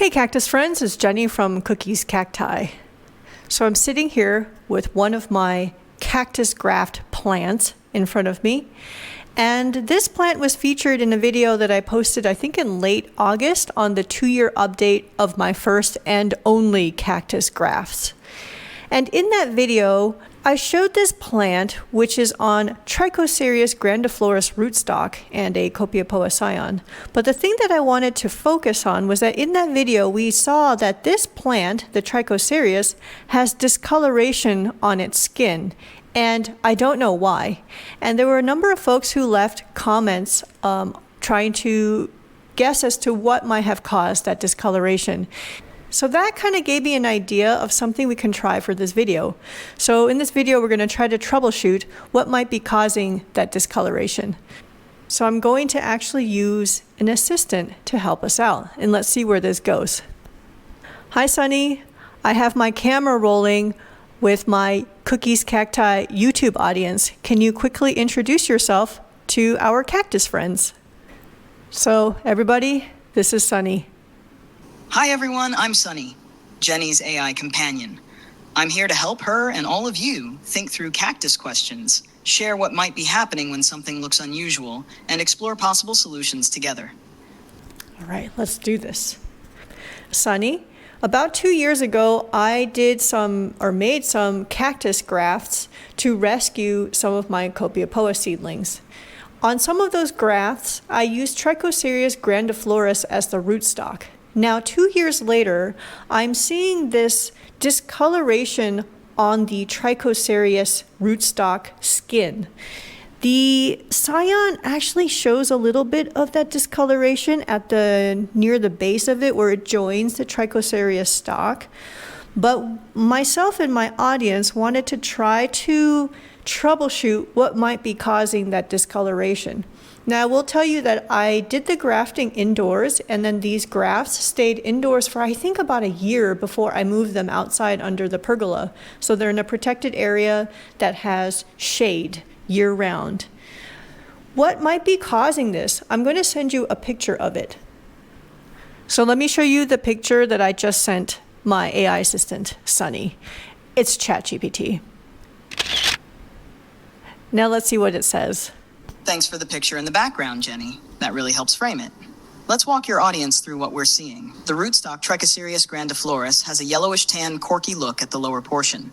Hey Cactus friends, it's Jenny from Cookies Cacti. So I'm sitting here with one of my cactus graft plants in front of me. And this plant was featured in a video that I posted, I think in late August, on the 2-year update of my first and only cactus grafts. And in that video, I showed this plant, which is on Trichocereus grandiflorous rootstock and a Copiapoa scion. But the thing that I wanted to focus on was that in that video, we saw that this plant, the Trichocereus, has discoloration on its skin. And I don't know why. And there were a number of folks who left comments trying to guess as to what might have caused that discoloration. So that kind of gave me an idea of something we can try for this video. So in this video, we're going to try to troubleshoot what might be causing that discoloration. So I'm going to actually use an assistant to help us out. And let's see where this goes. Hi, Sunny. I have my camera rolling with my Cookies Cacti YouTube audience. Can you quickly introduce yourself to our cactus friends? So everybody, this is Sunny. Hi everyone, I'm Sunny, Jenny's AI companion. I'm here to help her and all of you think through cactus questions, share what might be happening when something looks unusual, and explore possible solutions together. All right, let's do this. Sunny, about 2 years ago, I made some cactus grafts to rescue some of my Copiapoa seedlings. On some of those grafts, I used Trichocereus grandiflorous as the rootstock. Now, 2 years later, I'm seeing this discoloration on the Trichocereus rootstock skin. The scion actually shows a little bit of that discoloration at near the base of it where it joins the Trichocereus stalk. But myself and my audience wanted to try to troubleshoot what might be causing that discoloration. Now, I will tell you that I did the grafting indoors, and then these grafts stayed indoors for I think about a year before I moved them outside under the pergola. So they're in a protected area that has shade year-round. What might be causing this? I'm going to send you a picture of it. So let me show you the picture that I just sent my AI assistant, Sunny. It's ChatGPT. Now let's see what it says. Thanks for the picture in the background, Jenny. That really helps frame it. Let's walk your audience through what we're seeing. The rootstock Trichocereus grandiflorous has a yellowish tan, corky look at the lower portion.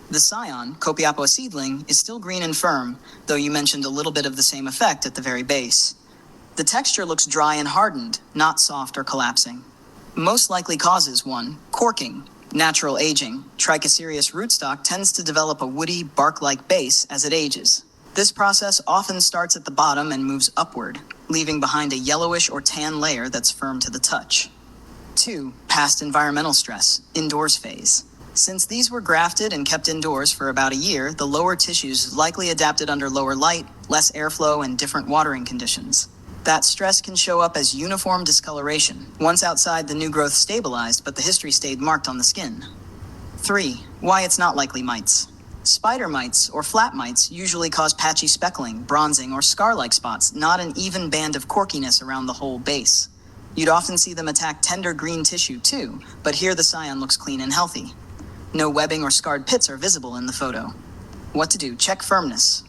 The scion, Copiapoa seedling, is still green and firm, though you mentioned a little bit of the same effect at the very base. The texture looks dry and hardened, not soft or collapsing. Most likely causes 1. Corking. Natural aging. Trichocereus rootstock tends to develop a woody, bark-like base as it ages. This process often starts at the bottom and moves upward, leaving behind a yellowish or tan layer that's firm to the touch. 2. Past environmental stress, indoors phase. Since these were grafted and kept indoors for about a year, the lower tissues likely adapted under lower light, less airflow, and different watering conditions. That stress can show up as uniform discoloration. Once outside, the new growth stabilized, but the history stayed marked on the skin. 3. Why it's not likely mites. Spider mites or flat mites usually cause patchy speckling, bronzing, or scar-like spots, not an even band of corkiness around the whole base. You'd often see them attack tender green tissue too, but here the scion looks clean and healthy. No webbing or scarred pits are visible in the photo. What to do? Check firmness.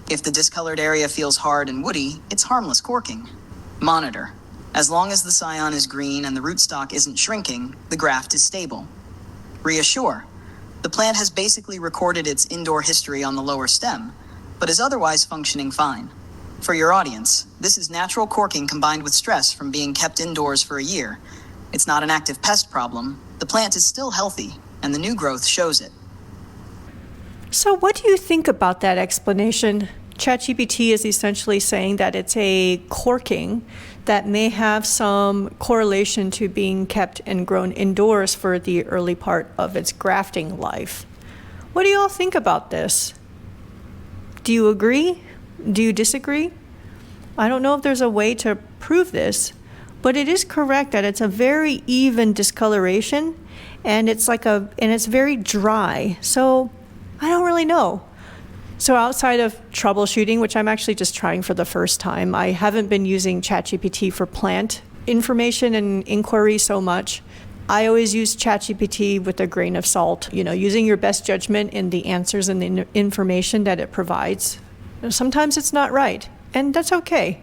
If the discolored area feels hard and woody, it's harmless corking. Monitor. As long as the scion is green and the rootstock isn't shrinking, the graft is stable. Reassure. The plant has basically recorded its indoor history on the lower stem, but is otherwise functioning fine. For your audience, this is natural corking combined with stress from being kept indoors for a year. It's not an active pest problem. The plant is still healthy, and the new growth shows it. So what do you think about that explanation? ChatGPT is essentially saying that it's a corking that may have some correlation to being kept and grown indoors for the early part of its grafting life. What do you all think about this? Do you agree? Do you disagree? I don't know if there's a way to prove this, but it is correct that it's a very even discoloration and it's very dry. So I don't really know. So outside of troubleshooting, which I'm actually just trying for the first time, I haven't been using ChatGPT for plant information and inquiry so much. I always use ChatGPT with a grain of salt, using your best judgment in the answers and the information that it provides. Sometimes it's not right, and that's okay.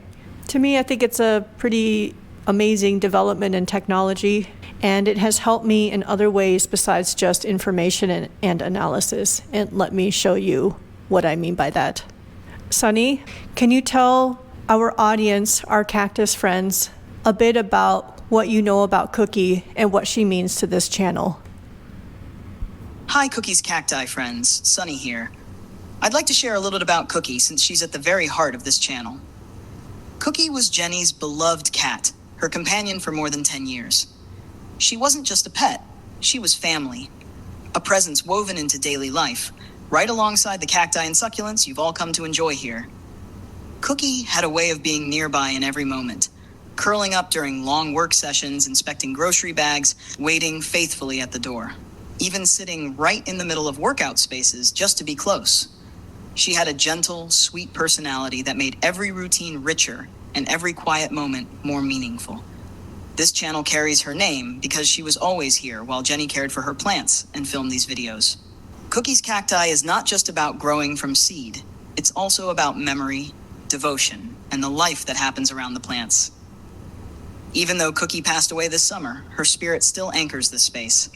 To me, I think it's a pretty amazing development in technology, and it has helped me in other ways besides just information and analysis. And let me show you what I mean by that. Sunny, can you tell our audience, our cactus friends, a bit about what you know about Cookie and what she means to this channel? Hi, Cookie's cacti friends. Sunny here. I'd like to share a little bit about Cookie since she's at the very heart of this channel. Cookie was Jenny's beloved cat, her companion for more than 10 years. She wasn't just a pet, she was family. A presence woven into daily life, right alongside the cacti and succulents you've all come to enjoy here. Cookie had a way of being nearby in every moment, curling up during long work sessions, inspecting grocery bags, waiting faithfully at the door, even sitting right in the middle of workout spaces just to be close. She had a gentle, sweet personality that made every routine richer and every quiet moment more meaningful. This channel carries her name because she was always here while Jenny cared for her plants and filmed these videos. Cookie's cacti is not just about growing from seed, it's also about memory, devotion, and the life that happens around the plants. Even though Cookie passed away this summer, her spirit still anchors this space.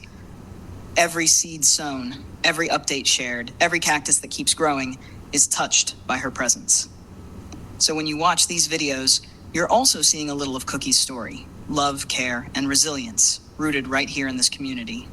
Every seed sown, every update shared, every cactus that keeps growing is touched by her presence. So when you watch these videos, you're also seeing a little of Cookie's story, love, care, and resilience, rooted right here in this community.